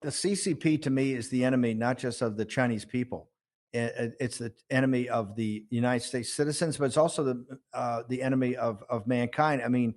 The CCP to me is the enemy, not just of the Chinese people. It's the enemy of the United States citizens, but it's also the enemy of mankind. I mean,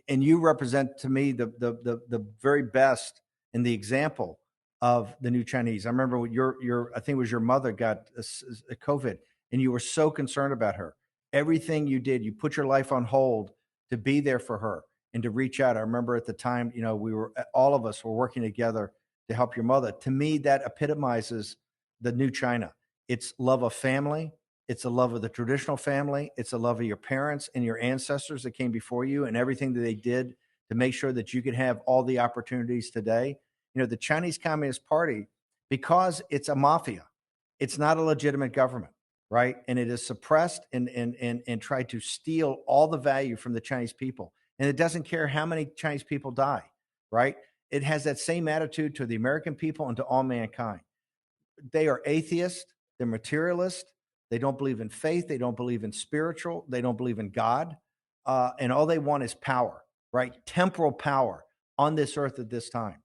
and you represent to me the very best in the example of the new Chinese. I remember your I think it was your mother got a COVID, and you were so concerned about her. Everything you did, you put your life on hold to be there for her and to reach out. I remember at the time, we were all of us were working together to help your mother. To me, that epitomizes the new China. It's love of family. It's a love of the traditional family. It's a love of your parents and your ancestors that came before you and everything that they did to make sure that you could have all the opportunities today. The Chinese Communist Party, because it's a mafia, it's not a legitimate government, right? And it is suppressed and tried to steal all the value from the Chinese people. And it doesn't care how many Chinese people die, right? It has that same attitude to the American people and to all mankind. They are atheists. They're materialist. They don't believe in faith. They don't believe in spiritual. They don't believe in God. And all they want is power, right? Temporal power on this earth at this time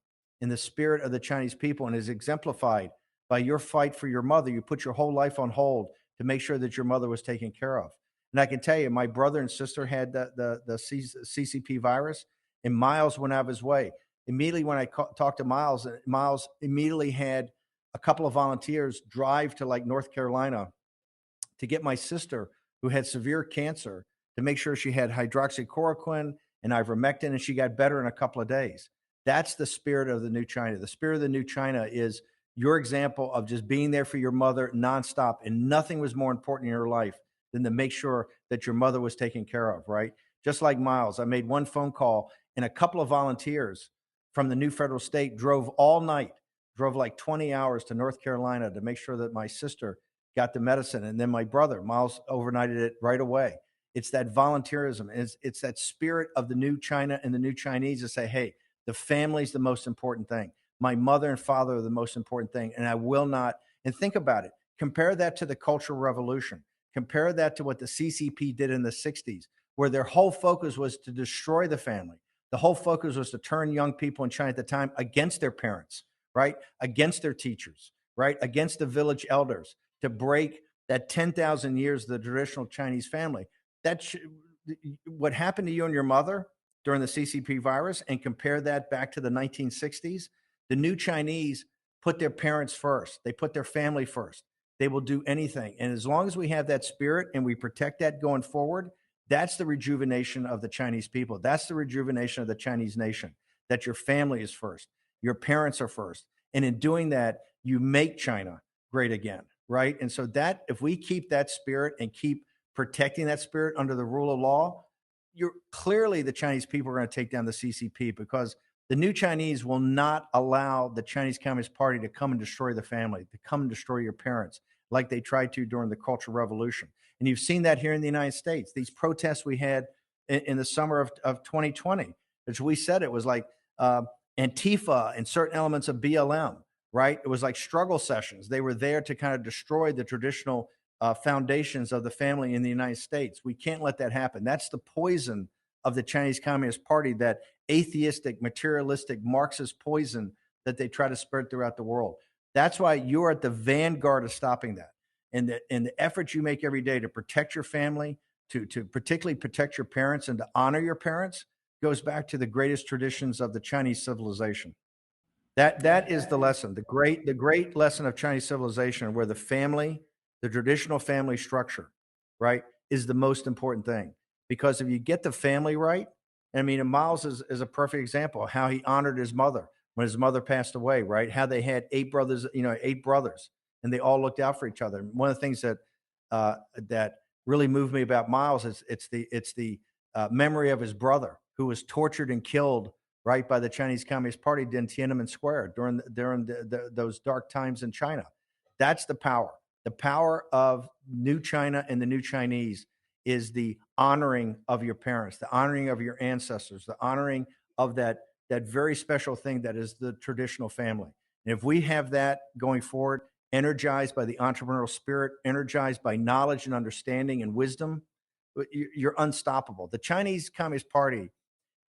in the spirit of the Chinese people, and is exemplified by your fight for your mother. You put your whole life on hold to make sure that your mother was taken care of. And I can tell you, my brother and sister had the CCP virus, and Miles went out of his way. Immediately when I talked to Miles, Miles immediately had a couple of volunteers drive to like North Carolina to get my sister, who had severe cancer, to make sure she had hydroxychloroquine and ivermectin, and she got better in a couple of days. That's the spirit of the new China. The spirit of the new China is your example of just being there for your mother nonstop, and nothing was more important in your life than to make sure that your mother was taken care of, right? Just like Miles, I made one phone call, and a couple of volunteers from the new federal state drove all night, drove like 20 hours to North Carolina to make sure that my sister got the medicine. And then my brother, Miles, overnighted it right away. It's that volunteerism. It's that spirit of the new China and the new Chinese to say, hey, the family's the most important thing. My mother and father are the most important thing. And I will not, and think about it. Compare that to the Cultural Revolution. Compare that to what the CCP did in the 60s, where their whole focus was to destroy the family. The whole focus was to turn young people in China at the time against their parents, right? Against their teachers, right? Against the village elders, to break that 10,000 years of the traditional Chinese family. What happened to you and your mother during the CCP virus, and compare that back to the 1960s. The new Chinese put their parents first. They put their family first. They will do anything. And as long as we have that spirit and we protect that going forward, that's the rejuvenation of the Chinese people. That's the rejuvenation of the Chinese nation, that your family is first. Your parents are first. And in doing that, you make China great again, right? And so that, if we keep that spirit and keep protecting that spirit under the rule of law, you're clearly, the Chinese people are going to take down the CCP, because the new Chinese will not allow the Chinese Communist Party to come and destroy the family, to come and destroy your parents like they tried to during the Cultural Revolution. And you've seen that here in the United States. These protests we had in the summer of 2020, as we said, it was like Antifa and certain elements of BLM, right? It was like struggle sessions. They were there to kind of destroy the traditional foundations of the family in the United States. We can't let that happen. That's the poison of the Chinese Communist Party, that atheistic, materialistic, Marxist poison that they try to spread throughout the world. That's why you're at the vanguard of stopping that. And the efforts you make every day to protect your family, to particularly protect your parents and to honor your parents, goes back to the greatest traditions of the Chinese civilization. That is the lesson, the great lesson of Chinese civilization, where the family, the traditional family structure, right, is the most important thing. Because if you get the family right, I mean, and Miles is a perfect example of how he honored his mother when his mother passed away, right? How they had eight brothers, and they all looked out for each other. And one of the things that really moved me about Miles is it's the memory of his brother, who was tortured and killed, right, by the Chinese Communist Party in Tiananmen Square during those dark times in China. That's the power. The power of new China and the new Chinese is the honoring of your parents, the honoring of your ancestors, the honoring of that very special thing that is the traditional family. And if we have that going forward, energized by the entrepreneurial spirit, energized by knowledge and understanding and wisdom, you're unstoppable. The Chinese Communist Party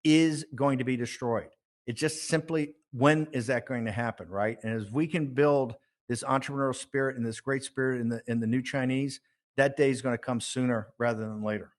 is going to be destroyed. It's just simply when is that going to happen, right? And as we can build this entrepreneurial spirit and this great spirit in the new Chinese, that day is going to come sooner rather than later.